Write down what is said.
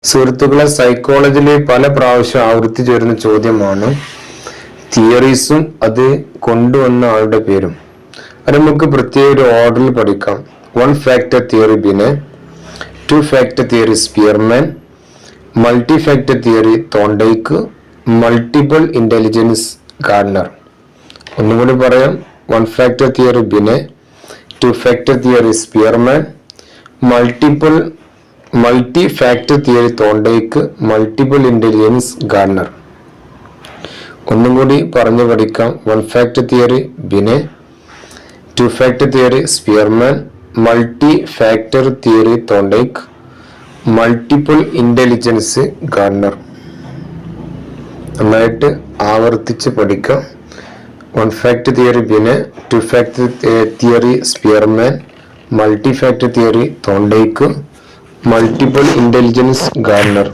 സുഹൃത്തുക്കളെ, സൈക്കോളജിയിൽ പല പ്രാവശ്യം ആവർത്തിച്ചു വരുന്ന ചോദ്യമാണ് തിയറീസും അത് കൊണ്ടുവന്ന ആളുടെ പേരും. അത് നമുക്ക് പ്രത്യേക ഒരു ഓർഡറിൽ പഠിക്കാം. 1 factor theory Binet, 2 factor theory Spearman, multi factor theory Thorndike, multiple intelligence Gardner. ഒന്നുകൂടി പറയാം. 1 factor theory Binet, 2 factor theory Spearman, multi factor theory Thorndike, multiple intelligence Gardner. ഒന്നും കൂടി പറഞ്ഞു പഠിക്കാം. 1 factor theory Binet, 2 factor theory Spearman, multi factor theory Thorndike, multiple intelligence Gardner. നന്നായിട്ട് ആവർത്തിച്ച് പഠിക്കാം. 1 factor theory Binet, 2 factor theory Spearman, multi factor theory Thorndike, multiple intelligence Gardner.